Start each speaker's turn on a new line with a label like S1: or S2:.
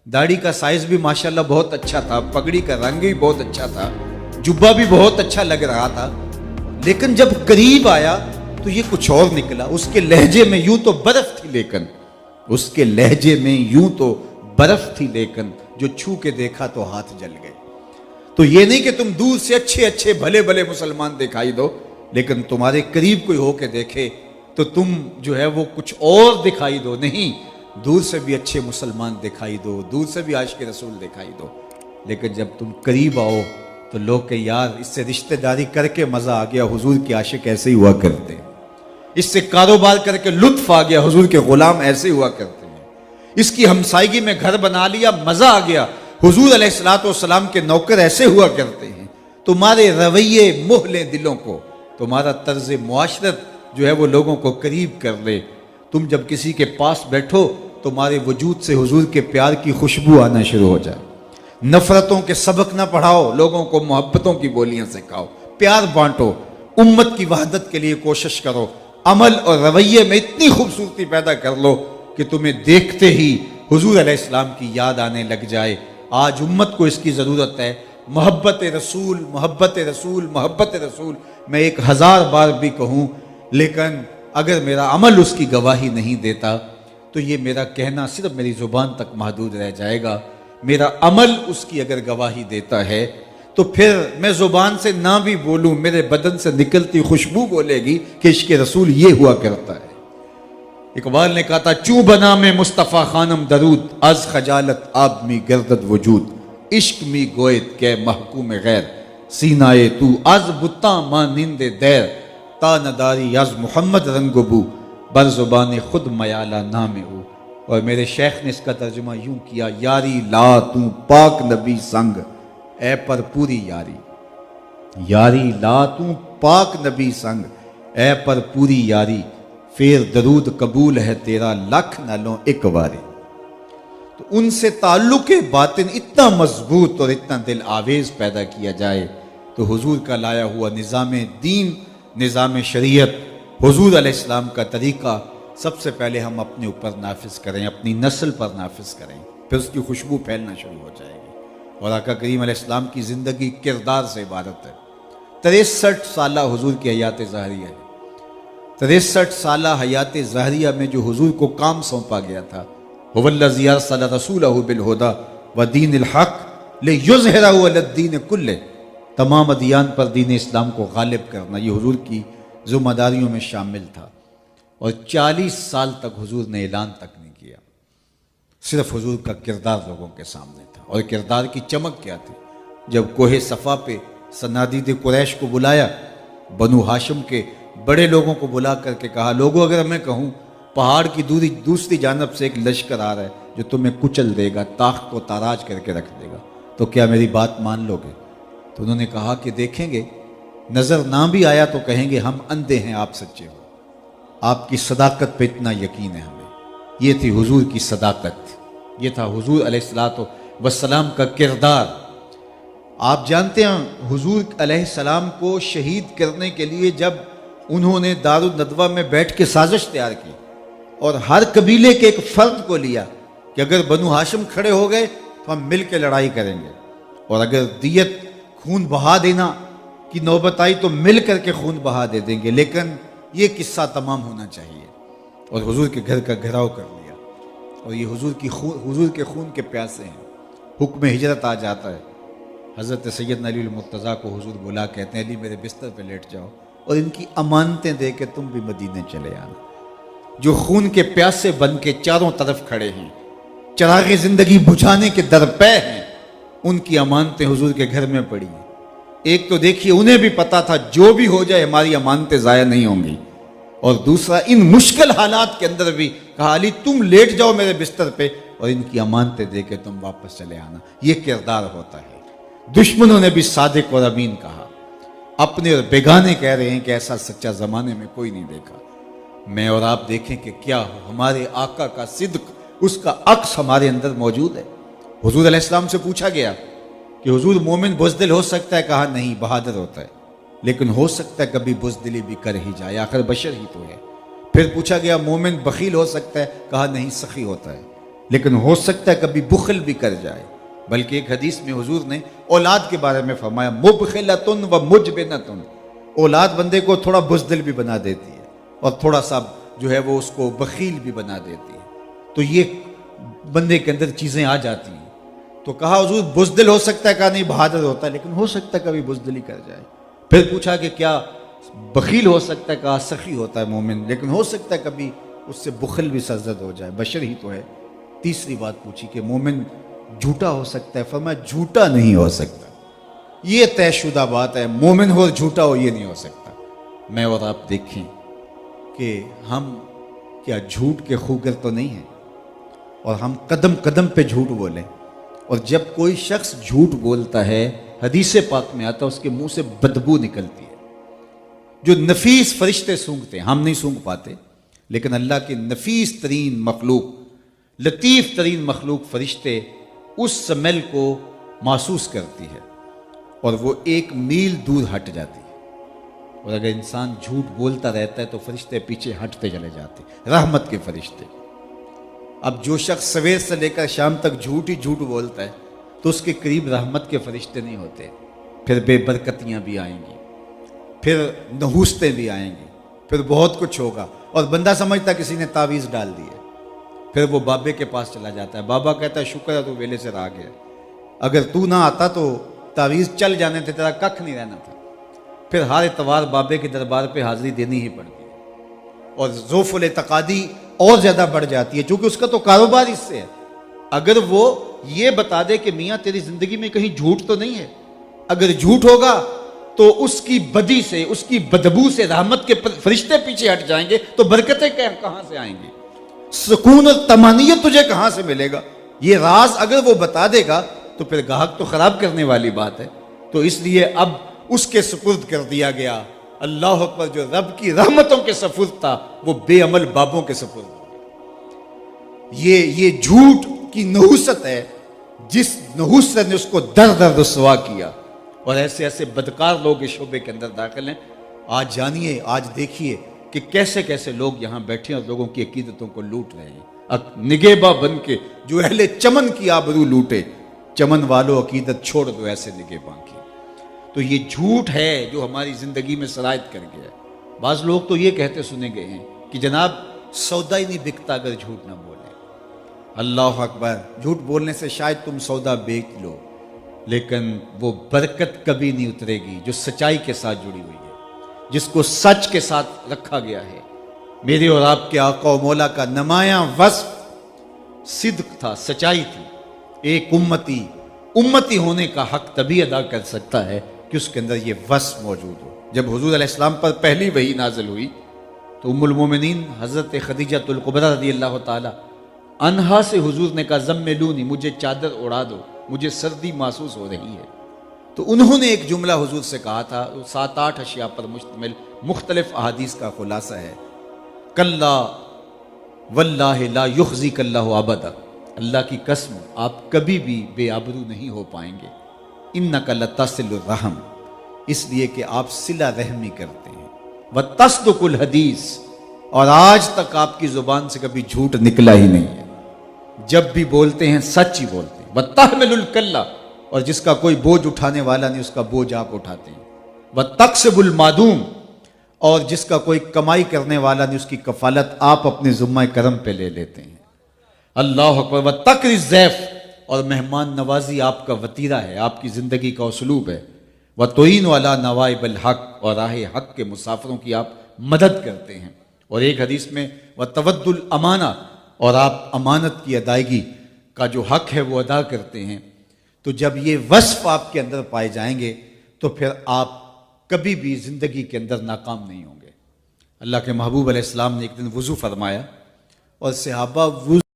S1: داڑھی کا سائز بھی ماشاءاللہ بہت اچھا تھا، پگڑی کا رنگ بھی بہت اچھا تھا، جبہ بھی بہت اچھا لگ رہا تھا، لیکن جب قریب آیا تو یہ کچھ اور نکلا۔ اس کے لہجے میں یوں تو برف تھی، لیکن اس کے لہجے میں یوں تو برف تھی، لیکن جو چھو کے دیکھا تو ہاتھ جل گئے۔ تو یہ نہیں کہ تم دور سے اچھے اچھے بھلے بھلے مسلمان دکھائی دو، لیکن تمہارے قریب کوئی ہو کے دیکھے تو تم جو ہے وہ کچھ اور دکھائی دو۔ نہیں، دور سے بھی اچھے مسلمان دکھائی دو، دور سے بھی عاشق رسول دکھائی دو، لیکن جب تم قریب آؤ تو لوگ کہ یار اس سے رشتہ داری کر کے مزہ آ گیا، حضور کے عاشق ایسے ہی ہوا کرتے ہیں، اس سے کاروبار کر کے لطف آ گیا، حضور کے غلام ایسے ہوا کرتے ہیں، اس کی ہمسائیگی میں گھر بنا لیا، مزہ آ گیا، حضور علیہ الصلوۃ والسلام کے نوکر ایسے ہوا کرتے ہیں۔ تمہارے رویے موہ لیں دلوں کو، تمہارا طرز معاشرت جو ہے وہ لوگوں کو قریب کر لے۔ تم جب کسی کے پاس بیٹھو تمہارے وجود سے حضور کے پیار کی خوشبو آنا شروع ہو جائے۔ نفرتوں کے سبق نہ پڑھاؤ، لوگوں کو محبتوں کی بولیاں سکھاؤ، پیار بانٹو، امت کی وحدت کے لیے کوشش کرو، عمل اور رویے میں اتنی خوبصورتی پیدا کر لو کہ تمہیں دیکھتے ہی حضور علیہ السلام کی یاد آنے لگ جائے۔ آج امت کو اس کی ضرورت ہے، محبت رسول، محبت رسول، محبت رسول۔ میں 1000 بار بھی کہوں، لیکن اگر میرا عمل اس کی گواہی نہیں دیتا تو یہ میرا کہنا صرف میری زبان تک محدود رہ جائے گا۔ میرا عمل اس کی اگر گواہی دیتا ہے تو پھر میں زبان سے نہ بھی بولوں، میرے بدن سے نکلتی خوشبو بولے گی کہ عشق رسول یہ ہوا کرتا ہے۔ اقبال نے کہا تھا، چوں بنا میں مصطفیٰ خانم درود، از خجالت آب می گردد وجود، عشق می گوید کہ محکوم غیر، سینائے تو از بتا مانند دیر، تا نداری از محمد رنگ و بو، بر زبان خود میالہ نام او۔ اور میرے شیخ نے اس کا ترجمہ یوں کیا، یاری لا تو پاک نبی سنگ، اے پر پوری یاری، یاری لا تو پاک نبی سنگ، اے پر پوری یاری، پھر درود قبول ہے تیرا لکھ نہ لوں ایک باری۔ تو ان سے تعلق باطن اتنا مضبوط اور اتنا دل آویز پیدا کیا جائے تو حضور کا لایا ہوا نظام دین، نظام شریعت، حضور علیہ السلام کا طریقہ سب سے پہلے ہم اپنے اوپر نافذ کریں، اپنی نسل پر نافذ کریں، پھر اس کی خوشبو پھیلنا شروع ہو جائے گی۔ اور آقا کریم علیہ السلام کی زندگی کردار سے عبارت ہے۔ 63 سالہ حضور کی حیات ظاہریہ ہے۔ 63 سالہ حیات ظاہریہ میں جو حضور کو کام سونپا گیا تھا، هو الذی ارسل رسولہ بالہدی ودین الحق لیظہرہ علی الدین کلہ، تمام ادیان پر دین اسلام کو غالب کرنا، یہ حضور کی ذمہ داریوں میں شامل تھا۔ اور 40 سال تک حضور نے اعلان تک نہیں کیا، صرف حضور کا کردار لوگوں کے سامنے تھا۔ اور کردار کی چمک کیا تھی؟ جب کوہ صفا پہ صنادید قریش کو بلایا، بنو ہاشم کے بڑے لوگوں کو بلا کر کے کہا، لوگوں اگر میں کہوں پہاڑ کی دوسری جانب سے ایک لشکر آ رہا ہے جو تمہیں کچل دے گا، طاق کو تاراج کر کے رکھ دے گا، تو کیا میری بات مان لو گے؟ تو انہوں نے کہا کہ دیکھیں گے، نظر نہ بھی آیا تو کہیں گے ہم اندھے ہیں، آپ سچے ہو، آپ کی صداقت پہ اتنا یقین ہے ہمیں۔ یہ تھی حضور کی صداقت، یہ تھا حضور علیہ الصلوۃ والسلام کا کردار۔ آپ جانتے ہیں حضور علیہ السلام کو شہید کرنے کے لیے جب انہوں نے دار الندوہ میں بیٹھ کے سازش تیار کی اور ہر قبیلے کے ایک فرد کو لیا کہ اگر بنو ہاشم کھڑے ہو گئے تو ہم مل کے لڑائی کریں گے، اور اگر دیت خون بہا دینا کی نوبت آئی تو مل کر کے خون بہا دے دیں گے، لیکن یہ قصہ تمام ہونا چاہیے۔ اور حضور کے گھر کا گھراؤ کر لیا، اور یہ حضور کے خون کے پیاسے ہیں۔ حکم ہجرت آ جاتا ہے، حضرت سیدنا علی المرتضیٰ کو حضور بلا کہتے ہیں، علی میرے بستر پہ لیٹ جاؤ اور ان کی امانتیں دے کے تم بھی مدینے چلے آنا۔ جو خون کے پیاسے بن کے چاروں طرف کھڑے ہیں، چراغ زندگی بجھانے کے درپے ہیں، ان کی امانتیں حضور کے گھر میں پڑی ہیں۔ ایک تو دیکھیے انہیں بھی پتا تھا جو بھی ہو جائے ہماری امانتیں ضائع نہیں ہوں گی، اور دوسرا ان مشکل حالات کے اندر بھی کہا علی تم لیٹ جاؤ میرے بستر پہ اور ان کی امانتیں دے کے تم واپس چلے آنا۔ یہ کردار ہوتا ہے۔ دشمنوں نے بھی صادق اور امین کہا، اپنے اور بیگانے کہہ رہے ہیں کہ ایسا سچا زمانے میں کوئی نہیں دیکھا۔ میں اور آپ دیکھیں کہ کیا ہمارے آقا کا صدق، اس کا عکس ہمارے اندر موجود ہے۔ حضور علیہ السلام سے پوچھا گیا کہ حضور مومن بزدل ہو سکتا ہے؟ کہا نہیں، بہادر ہوتا ہے، لیکن ہو سکتا ہے کبھی بزدلی بھی کر ہی جائے، آخر بشر ہی تو ہے۔ پھر پوچھا گیا مومن بخیل ہو سکتا ہے؟ کہا نہیں، سخی ہوتا ہے، لیکن ہو سکتا ہے کبھی بخل بھی کر جائے. بلکہ ایک حدیث میں حضور نے اولاد کے بارے میں فرمایا مبخلۃ و مجبنۃ. اولاد بندے کو تھوڑا بزدل بھی بنا دیتی ہے اور تھوڑا سا جو ہے وہ اس کو بخیل بھی بنا دیتی ہے. تو یہ بندے کے اندر چیزیں آ جاتی ہیں. تو کہا حضور بزدل ہو سکتا ہے، کہا نہیں بہادر ہوتا ہے، لیکن ہو سکتا ہے کبھی بزدلی کر جائے. پھر پوچھا کہ کیا بخیل ہو سکتا ہے، کہا سخی ہوتا ہے مومن، لیکن ہو سکتا ہے کبھی اس سے بخل بھی سرزد ہو جائے، بشر ہی تو ہے. تیسری بات پوچھی کہ مومن جھوٹا ہو سکتا ہے، فرمایا جھوٹا نہیں ہو سکتا. یہ طے شدہ بات ہے، مومن ہو اور جھوٹا ہو یہ نہیں ہو سکتا. میں اور آپ دیکھیں کہ ہم کیا جھوٹ کے خوگر تو نہیں ہیں، اور ہم قدم قدم پہ جھوٹ بولیں. اور جب کوئی شخص جھوٹ بولتا ہے، حدیث پاک میں آتا ہے اس کے منہ سے بدبو نکلتی ہے جو نفیس فرشتے سونگتے ہیں. ہم نہیں سونگ پاتے، لیکن اللہ کے نفیس ترین مخلوق، لطیف ترین مخلوق فرشتے اس سمیل کو محسوس کرتی ہے اور وہ 1 میل دور ہٹ جاتی ہے. اور اگر انسان جھوٹ بولتا رہتا ہے تو فرشتے پیچھے ہٹتے چلے جاتے ہیں، رحمت کے فرشتے. اب جو شخص سویر سے لے کر شام تک جھوٹ ہی جھوٹ بولتا ہے تو اس کے قریب رحمت کے فرشتے نہیں ہوتے. پھر بے برکتیاں بھی آئیں گی، پھر نحوستیں بھی آئیں گی، پھر بہت کچھ ہوگا. اور بندہ سمجھتا کسی نے تعویذ ڈال دی ہے. پھر وہ بابے کے پاس چلا جاتا ہے، بابا کہتا ہے شکر ہے تو ویلے سے آ گیا، اگر تو نہ آتا تو تعویذ چل جانے تھے، تیرا ککھ نہیں رہنا تھا. پھر ہر اتوار بابے کے دربار پہ حاضری دینی ہی پڑتی ہے، اور ذوف الاعتقادی اور زیادہ بڑھ جاتی ہے کیونکہ اس کا تو کاروبار اس سے ہے. اگر وہ یہ بتا دے کہ میاں تیری زندگی میں کہیں جھوٹ تو نہیں ہے، اگر جھوٹ ہوگا تو اس کی بدی سے، اس کی بدبو سے رحمت کے فرشتے پیچھے ہٹ جائیں گے، تو برکتیں کہاں سے آئیں گی؟ سکون اور طمانینت تجھے کہاں سے ملے گا؟ یہ راز اگر وہ بتا دے گا تو پھر گاہک تو خراب کرنے والی بات ہے. تو اس لیے اب اس کے سپرد کر دیا گیا. اللہ اکبر. جو رب کی رحمتوں کے سپرد تھا وہ بے عمل بابوں کے سپرد. یہ جھوٹ کی نحوست ہے، جس نحوست نے اس کو در در رسوا کیا. اور ایسے ایسے بدکار لوگ اس شعبے کے اندر داخل ہیں. آج جانیے، آج دیکھیے کہ کیسے کیسے لوگ یہاں بیٹھے اور لوگوں کی عقیدتوں کو لوٹ رہے ہیں. نگہباں بن کے جو اہل چمن کی آبرو لوٹے، چمن والو عقیدت چھوڑ دو ایسے نگہباں کی. تو یہ جھوٹ ہے جو ہماری زندگی میں سرایت کر گیا. بعض لوگ تو یہ کہتے سنے گئے ہیں کہ جناب سودا ہی نہیں بکتا اگر جھوٹ نہ بولے. اللہ اکبر. جھوٹ بولنے سے شاید تم سودا بیچ لو، لیکن وہ برکت کبھی نہیں اترے گی جو سچائی کے ساتھ جڑی ہوئی ہے، جس کو سچ کے ساتھ رکھا گیا ہے. میرے اور آپ کے آقا و مولا کا نمایاں وصف صدق تھا، سچائی تھی. ایک امتی ہونے کا حق تبھی ادا کر سکتا ہے کہ اس کے اندر یہ وصف موجود ہو. جب حضور علیہ السلام پر پہلی وحی نازل ہوئی تو ام المومنین حضرت خدیجہ الکبریٰ رضی اللہ تعالی عنہا سے حضور نے کہا زملونی، مجھے چادر اڑا دو، مجھے سردی محسوس ہو رہی ہے. تو انہوں نے ایک جملہ حضور سے کہا تھا، 7-8 اشیاء پر مشتمل مختلف احادیث کا خلاصہ ہے. کلا واللہ لا یخزیک اللہ ابدا، اللہ کی قسم آپ کبھی بھی بے آبرو نہیں ہو پائیں گے. انک لتصل الرحم، اس لیے کہ آپ صلہ رحمی کرتے ہیں. وتصدق الحدیث، اور آج تک آپ کی زبان سے کبھی جھوٹ نکلا ہی نہیں ہے. جب بھی بولتے ہیں سچ ہی بولتے ہیں. وتحمل الکلہ، اور جس کا کوئی بوجھ اٹھانے والا نہیں اس کا بوجھ آپ اٹھاتے ہیں. وتکسب المعدوم، اور جس کا کوئی کمائی کرنے والا نہیں اس کی کفالت آپ اپنے ذمہ کرم پہ لے لیتے ہیں. اللہ اکبر. وتقری الضیف، اور مہمان نوازی آپ کا وتیرہ ہے، آپ کی زندگی کا اسلوب ہے. وتعین علی نوائب الحق، اور راہ حق کے مسافروں کی آپ مدد کرتے ہیں. اور ایک حدیث میں وتود الامانہ، اور آپ امانت کی ادائیگی کا جو حق ہے وہ ادا کرتے ہیں. تو جب یہ وصف آپ کے اندر پائے جائیں گے تو پھر آپ کبھی بھی زندگی کے اندر ناکام نہیں ہوں گے. اللہ کے محبوب علیہ السلام نے ایک دن وضو فرمایا اور صحابہ وضو